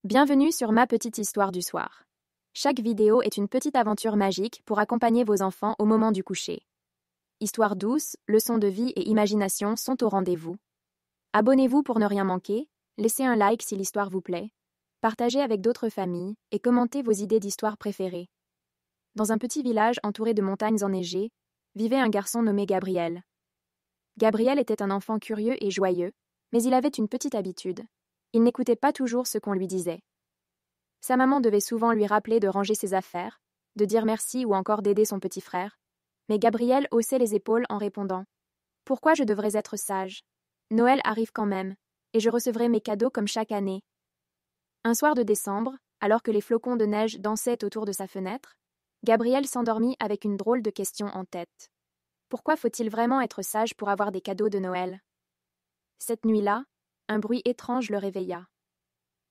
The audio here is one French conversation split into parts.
Bienvenue sur Ma Petite Histoire du Soir. Chaque vidéo est une petite aventure magique pour accompagner vos enfants au moment du coucher. Histoires douces, leçons de vie et imagination sont au rendez-vous. Abonnez-vous pour ne rien manquer, laissez un like si l'histoire vous plaît, partagez avec d'autres familles et commentez vos idées d'histoires préférées. Dans un petit village entouré de montagnes enneigées, vivait un garçon nommé Gabriel. Gabriel était un enfant curieux et joyeux, mais il avait une petite habitude. Il n'écoutait pas toujours ce qu'on lui disait. Sa maman devait souvent lui rappeler de ranger ses affaires, de dire merci ou encore d'aider son petit frère. Mais Gabriel haussait les épaules en répondant : « Pourquoi je devrais être sage ? Noël arrive quand même, et je recevrai mes cadeaux comme chaque année. » Un soir de décembre, alors que les flocons de neige dansaient autour de sa fenêtre, Gabriel s'endormit avec une drôle de question en tête. Pourquoi faut-il vraiment être sage pour avoir des cadeaux de Noël ? Cette nuit-là, un bruit étrange le réveilla.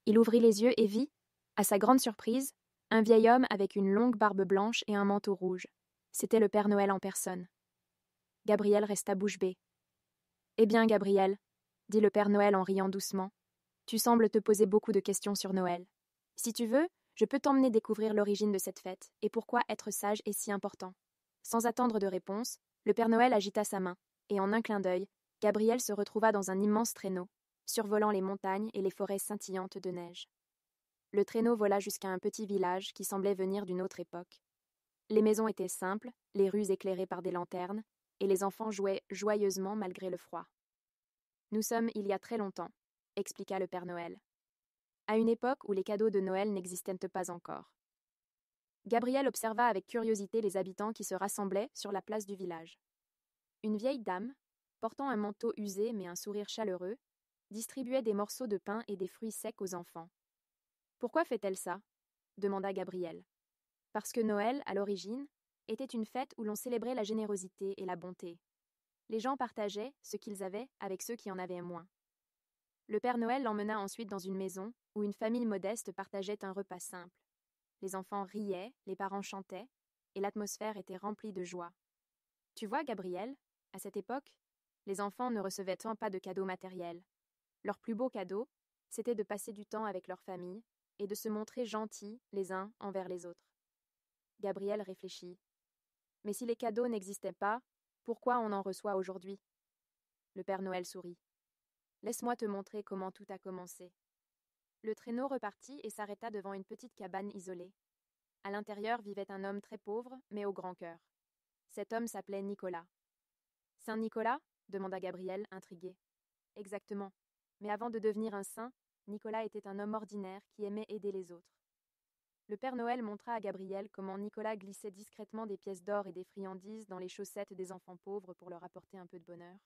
Il ouvrit les yeux et vit, à sa grande surprise, un vieil homme avec une longue barbe blanche et un manteau rouge. C'était le Père Noël en personne. Gabriel resta bouche bée. « Eh bien, Gabriel, » dit le Père Noël en riant doucement, « tu sembles te poser beaucoup de questions sur Noël. Si tu veux, je peux t'emmener découvrir l'origine de cette fête et pourquoi être sage est si important. » Sans attendre de réponse, le Père Noël agita sa main, et en un clin d'œil, Gabriel se retrouva dans un immense traîneau, survolant les montagnes et les forêts scintillantes de neige. Le traîneau vola jusqu'à un petit village qui semblait venir d'une autre époque. Les maisons étaient simples, les rues éclairées par des lanternes, et les enfants jouaient joyeusement malgré le froid. « Nous sommes il y a très longtemps, » expliqua le Père Noël, à une époque où les cadeaux de Noël n'existaient pas encore. Gabriel observa avec curiosité les habitants qui se rassemblaient sur la place du village. Une vieille dame, portant un manteau usé mais un sourire chaleureux, distribuait des morceaux de pain et des fruits secs aux enfants. « Pourquoi fait-elle ça ? » demanda Gabriel. « Parce que Noël, à l'origine, était une fête où l'on célébrait la générosité et la bonté. Les gens partageaient ce qu'ils avaient avec ceux qui en avaient moins. » Le Père Noël l'emmena ensuite dans une maison où une famille modeste partageait un repas simple. Les enfants riaient, les parents chantaient, et l'atmosphère était remplie de joie. « Tu vois, Gabriel, à cette époque, les enfants ne recevaient tant pas de cadeaux matériels. Leur plus beau cadeau, c'était de passer du temps avec leur famille et de se montrer gentils les uns envers les autres. » Gabriel réfléchit. « Mais si les cadeaux n'existaient pas, pourquoi on en reçoit aujourd'hui ? » Le Père Noël sourit. « Laisse-moi te montrer comment tout a commencé. » Le traîneau repartit et s'arrêta devant une petite cabane isolée. À l'intérieur vivait un homme très pauvre, mais au grand cœur. Cet homme s'appelait Nicolas. « Saint Nicolas ? » demanda Gabriel, intrigué. « Exactement. Mais avant de devenir un saint, Nicolas était un homme ordinaire qui aimait aider les autres. » Le Père Noël montra à Gabriel comment Nicolas glissait discrètement des pièces d'or et des friandises dans les chaussettes des enfants pauvres pour leur apporter un peu de bonheur.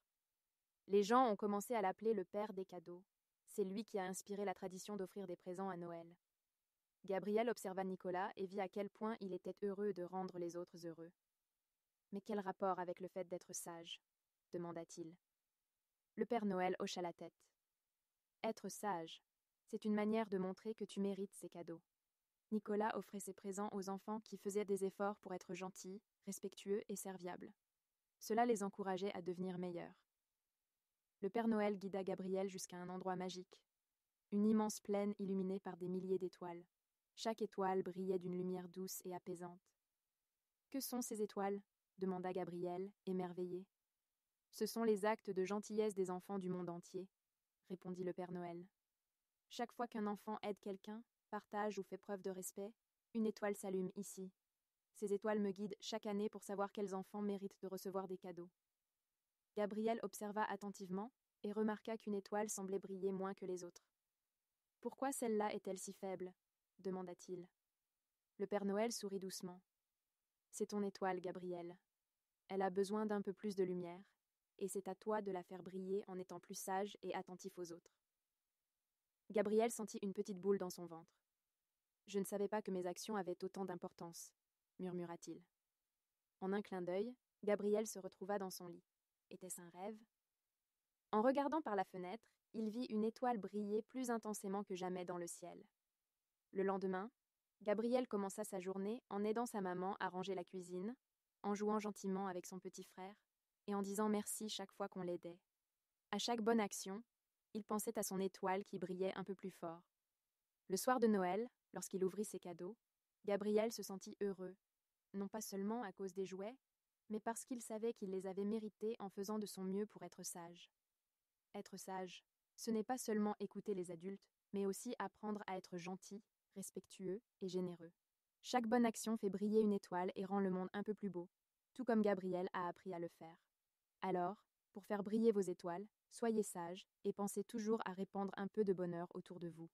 Les gens ont commencé à l'appeler le Père des cadeaux. C'est lui qui a inspiré la tradition d'offrir des présents à Noël. Gabriel observa Nicolas et vit à quel point il était heureux de rendre les autres heureux. « Mais quel rapport avec le fait d'être sage ? » demanda-t-il. Le Père Noël hocha la tête. « Être sage, c'est une manière de montrer que tu mérites ces cadeaux. » Nicolas offrait ses présents aux enfants qui faisaient des efforts pour être gentils, respectueux et serviables. Cela les encourageait à devenir meilleurs. Le Père Noël guida Gabriel jusqu'à un endroit magique, une immense plaine illuminée par des milliers d'étoiles. Chaque étoile brillait d'une lumière douce et apaisante. « Que sont ces étoiles ? » demanda Gabriel, émerveillé. « Ce sont les actes de gentillesse des enfants du monde entier, » répondit le Père Noël. « Chaque fois qu'un enfant aide quelqu'un, partage ou fait preuve de respect, une étoile s'allume ici. Ces étoiles me guident chaque année pour savoir quels enfants méritent de recevoir des cadeaux. » Gabriel observa attentivement et remarqua qu'une étoile semblait briller moins que les autres. « Pourquoi celle-là est-elle si faible ? » demanda-t-il. Le Père Noël sourit doucement. « C'est ton étoile, Gabriel. Elle a besoin d'un peu plus de lumière, et c'est à toi de la faire briller en étant plus sage et attentif aux autres. » Gabriel sentit une petite boule dans son ventre. « Je ne savais pas que mes actions avaient autant d'importance, » murmura-t-il. En un clin d'œil, Gabriel se retrouva dans son lit. Était-ce un rêve ? En regardant par la fenêtre, il vit une étoile briller plus intensément que jamais dans le ciel. Le lendemain, Gabriel commença sa journée en aidant sa maman à ranger la cuisine, en jouant gentiment avec son petit frère et en disant merci chaque fois qu'on l'aidait. À chaque bonne action, il pensait à son étoile qui brillait un peu plus fort. Le soir de Noël, lorsqu'il ouvrit ses cadeaux, Gabriel se sentit heureux, non pas seulement à cause des jouets, mais parce qu'il savait qu'il les avait mérités en faisant de son mieux pour être sage. Être sage, ce n'est pas seulement écouter les adultes, mais aussi apprendre à être gentil, respectueux et généreux. Chaque bonne action fait briller une étoile et rend le monde un peu plus beau, tout comme Gabriel a appris à le faire. Alors, pour faire briller vos étoiles, soyez sages et pensez toujours à répandre un peu de bonheur autour de vous.